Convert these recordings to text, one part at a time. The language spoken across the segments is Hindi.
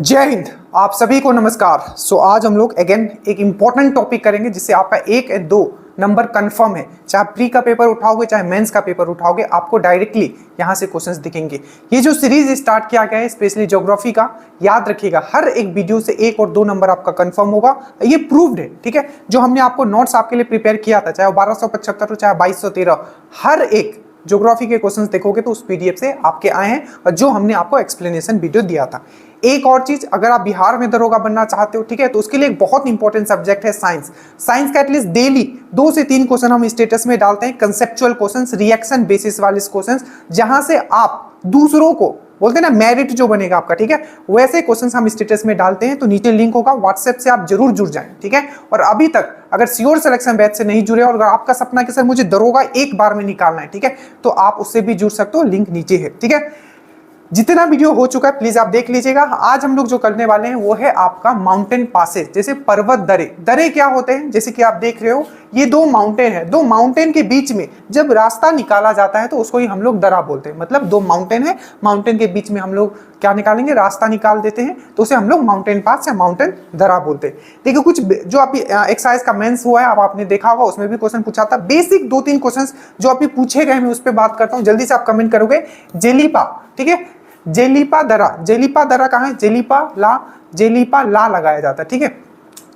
जय हिंद। आप सभी को नमस्कार। आज हम लोग अगेन एक इंपॉर्टेंट टॉपिक करेंगे जिससे आपका 1 या 2 नंबर कंफर्म है। चाहे प्री का पेपर उठाओगे चाहे मेंस का पेपर उठाओगे, आपको डायरेक्टली यहाँ से क्वेश्चंस दिखेंगे। ये जो सीरीज स्टार्ट किया गया है स्पेशली ज्योग्राफी का, याद रखिएगा हर एक वीडियो से 1 और 2 नंबर आपका कंफर्म होगा। ये प्रूव्ड है, ठीक है। जो हमने आपको नोट्स आपके लिए प्रिपेयर किया था, चाहे 1275 हो चाहे 2213, हर एक ज्योग्राफी के क्वेश्चंस देखोगे तो उस पीडीएफ से आपके आए हैं, और जो हमने आपको एक्सप्लेनेशन वीडियो दिया था। एक और चीज, अगर आप बिहार में दरोगा बनना चाहते हो, ठीक है, तो उसके लिए एक बहुत इंपॉर्टेंट सब्जेक्ट है साइंस। साइंस का एटलीस्ट डेली 2 से 3 क्वेश्चन हम स्टेटस में डालते हैं, कंसेप्चुअल क्वेश्चंस, रिएक्शन बेसिस वाले क्वेश्चंस, जहां से आप दूसरों को बोलते हैं ना मेरिट जो बनेगा आपका, ठीक है, वैसे क्वेश्चंस हम स्टेटस में डालते हैं। तो नीचे लिंक होगा, व्हाट्सएप से आप जरूर जुड़ जाएं, ठीक है। और अभी तक अगर श्योर सिलेक्शन बैच से नहीं जुड़े और अगर आपका सपना कि सर मुझे दरोगा एक बार में निकालना है, ठीक है, तो आप उससे भी जुड़ सकते हो, लिंक नीचे है, ठीक है। जितना वीडियो हो चुका है प्लीज आप देख लीजिएगा। आज हम लोग जो करने वाले हैं वो है आपका माउंटेन पासेज, जैसे पर्वत दरे। दरे क्या होते हैं, जैसे कि आप देख रहे हो ये 2 माउंटेन है, 2 माउंटेन के बीच में जब रास्ता निकाला जाता है तो उसको ही हम लोग दरा बोलते हैं। मतलब 2 माउंटेन है, माउंटेन के बीच में हम लोग क्या निकालेंगे, रास्ता निकाल देते हैं, तो उसे हम लोग माउंटेन पास या माउंटेन दरा बोलते हैं। देखिए कुछ जो अभी एक्सरसाइज का मेंस हुआ है, अब आपने देखा होगा, उसमें भी क्वेश्चन पूछा था। बेसिक 2-3 क्वेश्चन जो अभी पूछे गए मैं उस पर बात करता हूँ, जल्दी से आप कमेंट करोगे। जेलीपा, ठीक है, जेलीपा दरा, जेलीपा दरा कहाँ है, जेलीपा ला लगाया जाता है, ठीक है।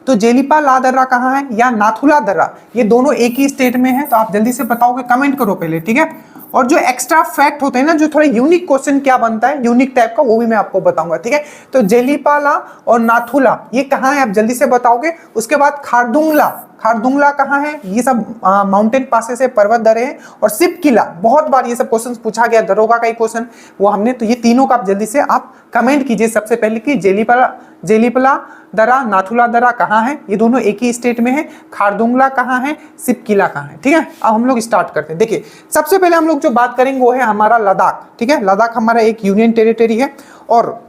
तो जेलीपा ला दर्रा कहाँ है, या नाथुला दर्रा, ये दोनों एक ही स्टेट में है। तो आप जल्दी से बताओगे, कमेंट करो पहले, ठीक है। और जो एक्स्ट्रा फैक्ट होते हैं ना, जो थोड़े यूनिक क्वेश्चन क्या बनता है यूनिक टाइप का, वो भी मैं आपको बताऊंगा, ठीक है। तो जेलीपाला और नाथुला ये कहाँ है, आप जल्दी से बताओगे। उसके बाद खारदुंगला, खारदुंगला कहाँ है, ये सब माउंटेन पासेस है, पर्वत दरे हैं। और सिप किला, बहुत बार ये सब क्वेश्चन पूछा गया, दरोगा का ही क्वेश्चन वो हमने, तो ये तीनों का आप जल्दी से आप कमेंट कीजिए सबसे पहले कि जेलीपला दरा, नाथुला दरा कहाँ है, ये दोनों एक ही स्टेट में है। खारदुंगला कहाँ है, सिप किला कहाँ है, ठीक है। अब हम लोग स्टार्ट करते हैं। देखिए सबसे पहले हम लोग जो बात करेंगे वो है हमारा लद्दाख, ठीक है। लद्दाख हमारा एक यूनियन टेरिटरी है, और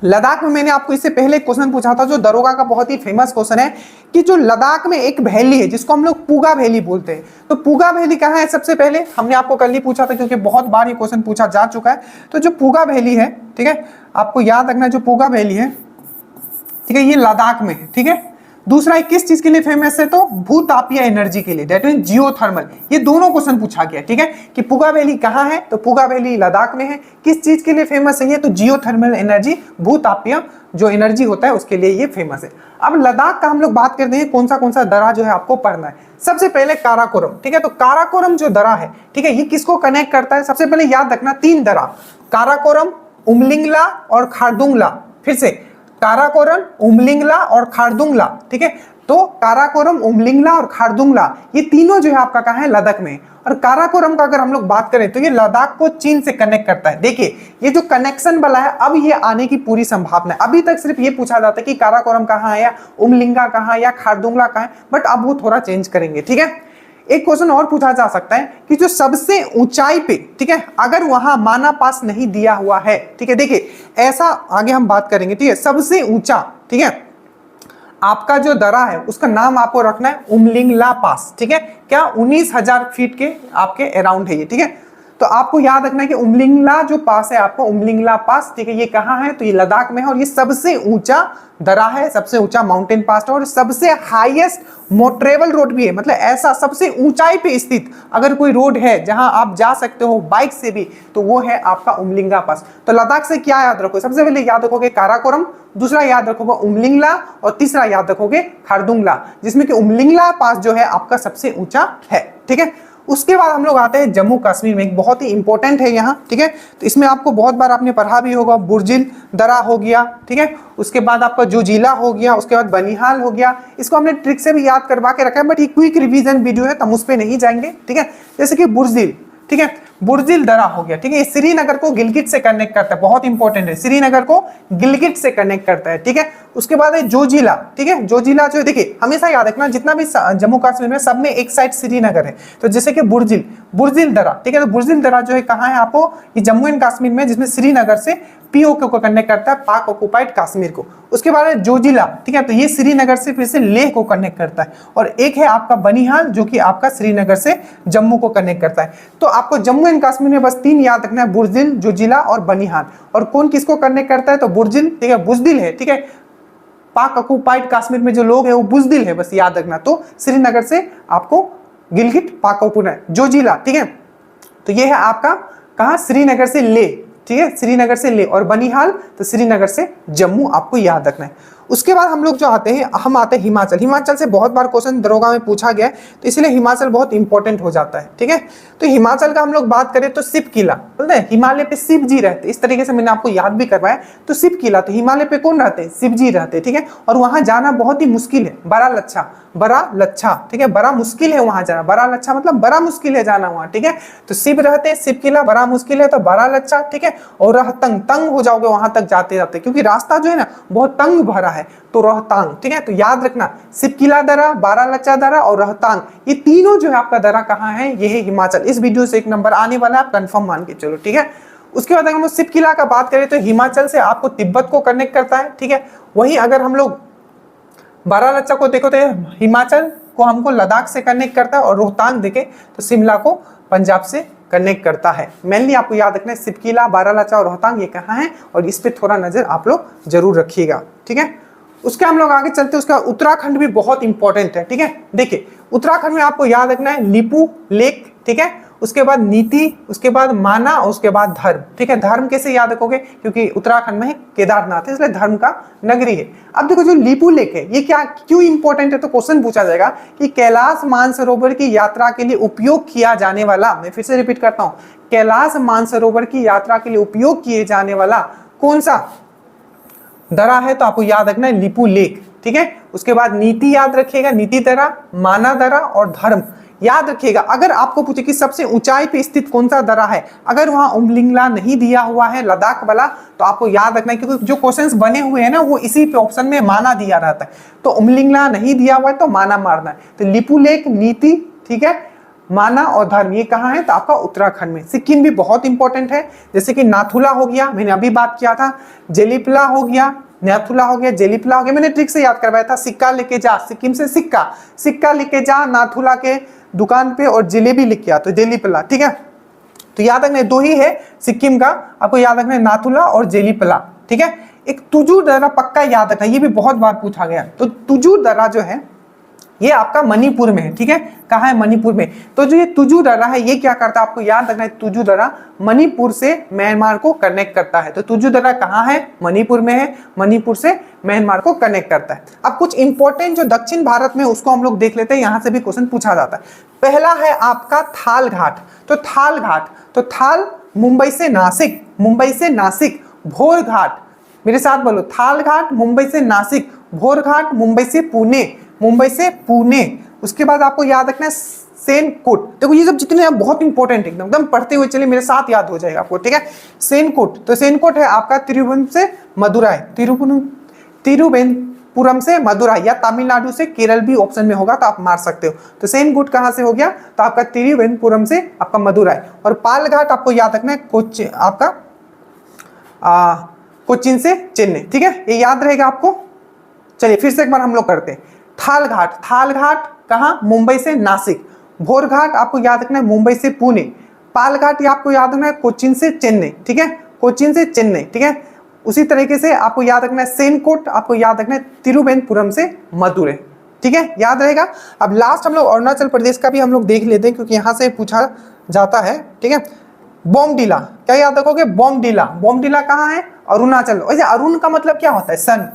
लद्दाख में मैंने आपको इससे पहले क्वेश्चन पूछा था जो दरोगा का बहुत ही फेमस क्वेश्चन है, कि जो लद्दाख में एक वैली है जिसको हम लोग पूगा वैली बोलते हैं। तो पूगा वैली कहाँ है, सबसे पहले हमने आपको कल ही पूछा था, क्योंकि बहुत बार ये क्वेश्चन पूछा जा चुका है। तो जो पूगा वैली है, ठीक है, आपको याद रखना, जो पूगा वैली है, ठीक है, ये लद्दाख में है, ठीक है। दूसरा किस चीज के लिए फेमस है, तो भूतापीय एनर्जी के लिए, दैट मीन जियोथर्मल। ये दोनों क्वेश्चन पूछा गया, ठीक है, कि पूगा वैली कहाँ है, तो पूगा वैली लद्दाख में है। किस चीज के लिए फेमस है ये, तो जियोथर्मल एनर्जी, भूतापीय जो एनर्जी होता है उसके लिए ये फेमस है। अब लद्दाख का हम लोग बात करते हैं, कौन सा दरा जो है आपको पढ़ना है। सबसे पहले काराकोरम, ठीक है। तो काराकोरम जो दरा है, ठीक है, ये किसको कनेक्ट करता है, सबसे पहले याद रखना 3 दरा, काराकोरम, उमलिंगला और खारदुंगला। फिर से काराकोरम, उमलिंगला और खारदुंगला, ठीक है। तो काराकोरम, उमलिंगला और खारदुंगला ये तीनों जो है आपका कहाँ है, लद्दाख में। और काराकोरम का अगर हम लोग बात करें तो ये लद्दाख को चीन से कनेक्ट करता है। देखिए ये जो कनेक्शन वाला है, अब ये आने की पूरी संभावना है। अभी तक सिर्फ ये पूछा जाता है कि काराकोरम कहाँ है, या उमलिंगा कहाँ है, या खारदुंगला कहाँ है, बट अब वो थोड़ा चेंज करेंगे, ठीक है। एक क्वेश्चन और पूछा जा सकता है कि जो सबसे ऊंचाई पे, ठीक है, अगर वहां माना पास नहीं दिया हुआ है, ठीक है, देखिए ऐसा आगे हम बात करेंगे, ठीक है। सबसे ऊंचा, ठीक है, आपका जो दरा है उसका नाम आपको रखना है उमलिंगला पास, ठीक है। क्या 19,000 फीट के आपके अराउंड है ये, ठीक है। तो आपको याद रखना है कि उमलिंगला जो पास है आपको, उमलिंगला पास, ठीक है, ये कहाँ है, तो ये लद्दाख में है। और ये सबसे ऊंचा दरा है, सबसे ऊंचा माउंटेन पास है, और सबसे हाईएस्ट मोटरेबल रोड भी है। मतलब ऐसा सबसे ऊंचाई पे स्थित अगर कोई रोड है जहां आप जा सकते हो बाइक से भी, तो वो है आपका उमलिंगा पास। तो लद्दाख से क्या याद रखो, सबसे पहले याद रखोगे काराकोरम, दूसरा याद रखोगे उमलिंगला, और तीसरा याद रखोगे खारदुंगला, जिसमें कि उमलिंगला पास जो है आपका सबसे ऊंचा है, ठीक है। उसके बाद हम लोग आते हैं जम्मू कश्मीर में, एक बहुत ही इंपॉर्टेंट है यहाँ, ठीक है। तो इसमें आपको बहुत बार आपने पढ़ा भी होगा, बुर्जिल दरा हो गया, ठीक है। उसके बाद आपका जोजिला हो गया, उसके बाद बनिहाल हो गया। इसको हमने ट्रिक से भी याद करवा के रखा है, बट ये क्विक रिवीजन वीडियो है तो हम उस पर नहीं जाएंगे, ठीक है। जैसे कि बुर्जिल, ठीक है, बुर्जिल दरा हो गया, ठीक है, ये श्रीनगर को गिलगित से कनेक्ट करता है, बहुत इंपॉर्टेंट है, श्रीनगर को गिलगित से कनेक्ट करता है, ठीक है। उसके बाद है जोजिला, ठीक है, जोजिला जो देखिए हमेशा याद रखना, जितना भी जम्मू कश्मीर में सब में एक साइड श्रीनगर है। तो जैसे कि बुर्जिल दरा, ठीक है, तो बुर्जिल दरा जो है कहाँ है आपको, ये जम्मू एंड कश्मीर में, जिसमें श्रीनगर से पीओके को कनेक्ट करता है पाक ऑक्युपाइड कश्मीर को। उसके बाद है जोजिला, ठीक है, तो ये श्रीनगर से फिर से लेह को कनेक्ट करता है। और एक है आपका बनिहाल जो कि आपका श्रीनगर से जम्मू को कनेक्ट करता है। तो आपको जम्मू एंड कश्मीर में बस 3 याद रखना है, बुर्जिल, जोजिला और बनिहाल। और कौन किसको कनेक्ट करता है, तो बुर्जिल, ठीक है, बुजदिल है, ठीक है, पाक ऑक्युपाइड कश्मीर में जो लोग हैं वो बुजदिल है, बस याद रखना। तो श्रीनगर से आपको गिलगिट पाकोपुर, जोजिला, ठीक है, तो ये है आपका कहाँ, श्रीनगर से ले, ठीक है, श्रीनगर से ले। और बनिहाल तो श्रीनगर से जम्मू, आपको याद रखना है। उसके बाद हम लोग जो आते हैं, हम आते हैं हिमाचल। हिमाचल से बहुत बार क्वेश्चन दरोगा में पूछा गया है, तो इसलिए हिमाचल बहुत इंपॉर्टेंट हो जाता है, ठीक है। तो हिमाचल का हम लोग बात करें तो शिव किला, बोलते हैं हिमालय पे शिव जी रहते, इस तरीके से मैंने आपको याद भी करवाया। तो शिव किला, तो हिमालय पे कौन रहते हैं, शिव जी रहते हैं, ठीक है। और वहां जाना बहुत ही मुश्किल है, बड़ा लच्छा, ठीक है, बड़ा मुश्किल है वहां जाना, बड़ा लच्छा मतलब बड़ा मुश्किल है जाना वहां, ठीक है। तो शिव रहते हैं, शिव किला बड़ा मुश्किल है, तो बड़ा लच्छा, ठीक है। और तंग हो जाओगे वहां तक जाते जाते, क्योंकि रास्ता जो है ना बहुत तंग भरा है, तो रोहतांग, ठीक है। तो याद रखना, शिव किला दर्रा, बारा लच्छा दर्रा और रोहतांग, ये तीनों जो है आपका दर्रा कहाँ है, ये है हिमाचल। इस वीडियो से 1 नंबर आने वाला है, आप कंफर्म मान के चलो, ठीक है। उसके बाद अगर हम लोग शिव किला का बात करें तो हिमाचल से आपको तिब्बत को कनेक्ट करता है, ठीक है। वहीं अगर हम लोग बारा लच्छा को देखो तो हिमाचल को हमको लद्दाख से कनेक्ट करता है, और रोहतांग देखे तो शिमला को पंजाब से कनेक्ट करता है। मेनली आपको याद रखना है शिव किला, बारा लच्छा और रोहतांग ये कहाँ है, और इस पे थोड़ा नजर आप लोग जरूर रखिएगा, ठीक है। उसके हम लोग आगे चलते हैं। उसका उत्तराखंड भी बहुत इंपॉर्टेंट है, ठीक है। देखिए उत्तराखंड में आपको याद रखना है लिपू लेक, ठीक है, उसके बाद नीति, उसके बाद माना और उसके बाद धर्म, ठीक है। धर्म कैसे याद रखोगे, क्योंकि उत्तराखंड में केदारनाथ है इसलिए धर्म का नगरी है। अब देखो जो लिपू लेक है ये क्या क्यों इंपॉर्टेंट है, तो क्वेश्चन पूछा जाएगा कि कैलाश मानसरोवर की यात्रा के लिए उपयोग किया जाने वाला, मैं फिर से रिपीट करता हूँ, कैलाश मानसरोवर की यात्रा के लिए उपयोग किए जाने वाला कौन सा दर्रा है, तो आपको याद रखना है लिपू लेक, ठीक है। उसके बाद नीति याद रखिएगा, नीति दर्रा, माना दर्रा और धर्म याद रखिएगा। अगर आपको पूछे कि सबसे ऊंचाई पे स्थित कौन सा दर्रा है, अगर वहां उमलिंगला नहीं दिया हुआ है लद्दाख वाला, तो आपको याद रखना है, क्योंकि जो क्वेश्चंस बने हुए हैं ना वो इसी पे ऑप्शन में माना दिया रहता है, तो उमलिंगला नहीं दिया हुआ है तो माना मारना है। तो लिपू लेक, नीति, ठीक है, माना और धर्म ये कहाँ है, तो आपका उत्तराखंड में। सिक्किम भी बहुत इंपॉर्टेंट है, जैसे कि नाथुला हो गया, मैंने अभी बात किया था, जेलीपला हो गया, नाथुला हो गया, जेलीपला हो गया, मैंने ट्रिक से याद करवाया था। सिक्का लेके जा, सिक्किम से सिक्का लेके जा नाथुला के दुकान पे, और जलेबी लेके आ, तो जेलीपला, ठीक है। तो याद रखना 2 ही है सिक्किम का, आपको याद रखना है नाथुला और जेलीपला, ठीक है। एक तुजूर दर्रा पक्का याद रखना, ये भी बहुत बार पूछा गया। तो तुजूर दर्रा जो है ये आपका मणिपुर में है, ठीक है। कहाँ है, मणिपुर में। तो जो ये तुजू दर्रा है ये क्या करता है, आपको याद रखना है, तुजू दर्रा मणिपुर से म्यांमार को कनेक्ट करता है। तो तुजू दर्रा कहाँ है, मणिपुर में है, मणिपुर से म्यांमार को कनेक्ट करता है। अब कुछ इंपॉर्टेंट जो दक्षिण भारत में उसको हम लोग देख लेते हैं, यहाँ से भी क्वेश्चन पूछा जाता है। पहला है आपका थाल घाट, तो थाल घाट, तो थाल मुंबई से नासिक, भोर घाट, मेरे साथ बोलो, थाल घाट मुंबई से नासिक, भोर घाट मुंबई से पुणे। उसके बाद आपको याद रखना है सेनकोट। देखो ये सब जितने हैं बहुत इंपॉर्टेंट एकदम पढ़ते हुए चलिए, मेरे साथ याद हो जाएगा आपको, ठीक है। सेनकोट, तो सेनकोट है आपका तिरुवनंतपुरम से मदुराई, या तमिलनाडु से केरल भी ऑप्शन में होगा तो आप मार सकते हो। तो सेनकोट कहाँ से हो गया, तो आपका तिरुवनंतपुरम से आपका मदुराई। और पाल घाट आपको याद रखना है कोच्चिन से चेन्नई, ठीक है, ये याद रहेगा आपको। चलिए फिर से एक बार हम लोग करते हैं। थाल घाट कहाँ, मुंबई से नासिक। भोर घाट आपको याद रखना है मुंबई से पुणे। पाल घाट ये आपको याद रखना है कोच्चिन से चेन्नई, ठीक है, कोच्चिन से चेन्नई, ठीक है। उसी तरीके से आपको याद रखना है सेनकोट, आपको याद रखना है तिरुवनंतपुरम से मदुरै, ठीक है, याद रहेगा। अब लास्ट हम लोग अरुणाचल प्रदेश का भी हम लोग देख लेते हैं, क्योंकि यहाँ से पूछा जाता है, ठीक है। बोमडिला, क्या याद रखोगे, बोमडिला कहाँ है, अरुणाचल। वैसे अरुण का मतलब क्या होता है, सन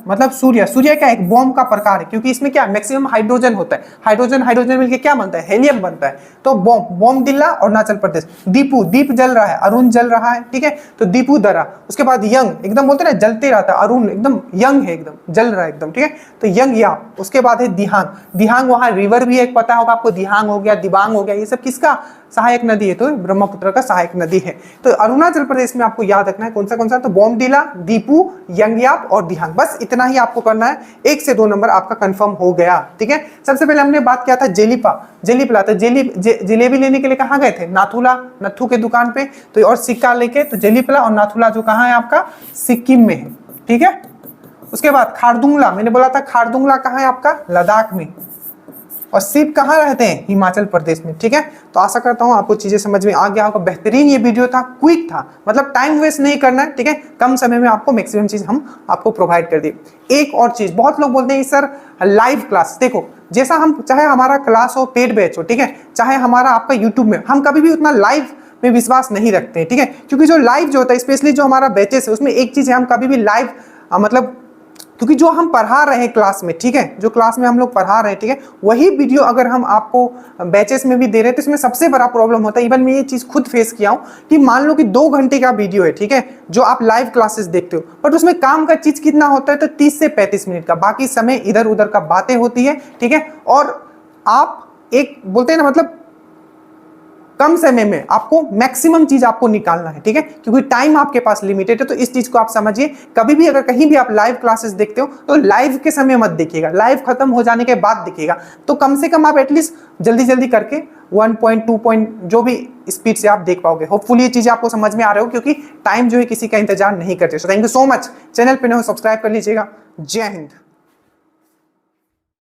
मतलब सूर्य का एक बॉम्ब का प्रकार है, क्योंकि इसमें क्या मैक्सिमम हाइड्रोजन होता है, हाइड्रोजन मिलके क्या बनता है, हेलियम बनता है। तो बोमडिला अरुणाचल प्रदेश। दीप जल रहा है, अरुण जल रहा है, ठीक है, तो दीपू दर्रा। उसके बाद यंग, एकदम बोलते हैं ना जलते रहता है, अरुण एकदम यंग है, एकदम जल रहा है एकदम, ठीक है, तो यंग याप। उसके बाद है दिहांग, वहां रिवर भी एक पता होगा आपको, दिहांग हो गया, दिबांग हो गया, ये सब किसका सहायक नदी है, तो ब्रह्मपुत्र का सहायक नदी है। तो अरुणाचल प्रदेश में आपको याद रखना है कौन सा, तो बोमडिला, दीपू, यंगयाप और दिहांग। ध्यान, बस इतना ही आपको करना है, 1 से 2 नंबर आपका कंफर्म हो गया। ठीक है, सबसे पहले हमने बात किया था जेलीपला, तो जलेबी लेने के लिए कहाँ गए थे? नथु के दुकान पे, तो और सिक्का लेके, तो जेलीपला और नाथुला जो कहाँ है आपका? सिक्किम में है। ठीक है, उसके बाद खारदुंगला, मैंने बोला था खारदुंगला कहाँ है आपका? लद्दाख में। और शिव कहाँ रहते हैं? हिमाचल प्रदेश में। ठीक है, तो आशा करता हूँ आपको चीजें समझ में आ गया होगा। बेहतरीन ये वीडियो था, क्विक था, मतलब टाइम वेस्ट नहीं करना है। ठीक है, कम समय में आपको मैक्सिमम चीज हम आपको प्रोवाइड कर दिए। एक और चीज, बहुत लोग बोलते हैं सर लाइव क्लास, देखो जैसा हम, चाहे हमारा क्लास हो, पेड बैच हो, ठीक है, चाहे हमारा आपका यूट्यूब में, हम कभी भी उतना लाइव में विश्वास नहीं रखते हैं। ठीक है, क्योंकि जो लाइव जो होता है, स्पेशली जो हमारा बैचेस है, उसमें एक चीज है, हम कभी भी लाइव मतलब, क्योंकि जो हम पढ़ा रहे हैं क्लास में, ठीक है, जो क्लास में हम लोग पढ़ा रहे हैं, ठीक है, वही वीडियो अगर हम आपको बैचेस में भी दे रहे हैं, तो इसमें सबसे बड़ा प्रॉब्लम होता है, इवन मैं ये चीज खुद फेस किया हूं, कि मान लो कि 2 घंटे का वीडियो है, ठीक है, जो आप लाइव क्लासेस देखते हो, बट उसमें काम का चीज कितना होता है? तो 30 से 35 मिनट का, बाकी समय इधर उधर का बातें होती है। ठीक है, और आप एक बोलते हैं ना, मतलब कम समय में आपको मैक्सिमम चीज आपको निकालना है। ठीक है, क्योंकि टाइम आपके पास लिमिटेड है, तो इस चीज को आप समझिए। कभी भी अगर कहीं भी आप लाइव क्लासेस देखते हो, तो लाइव के समय मत देखिएगा, लाइव खत्म हो जाने के बाद देखिएगा। तो कम से कम आप एटलीस्ट जल्दी जल्दी करके 1.2 जो भी स्पीड से आप देख पाओगे। होपफुली ये चीजें आपको समझ में आ रहे हो, क्योंकि टाइम जो है किसी का इंतजार नहीं करते। So thank you so much. Channel पे न हो सब्सक्राइब कर लीजिएगा। जय हिंद।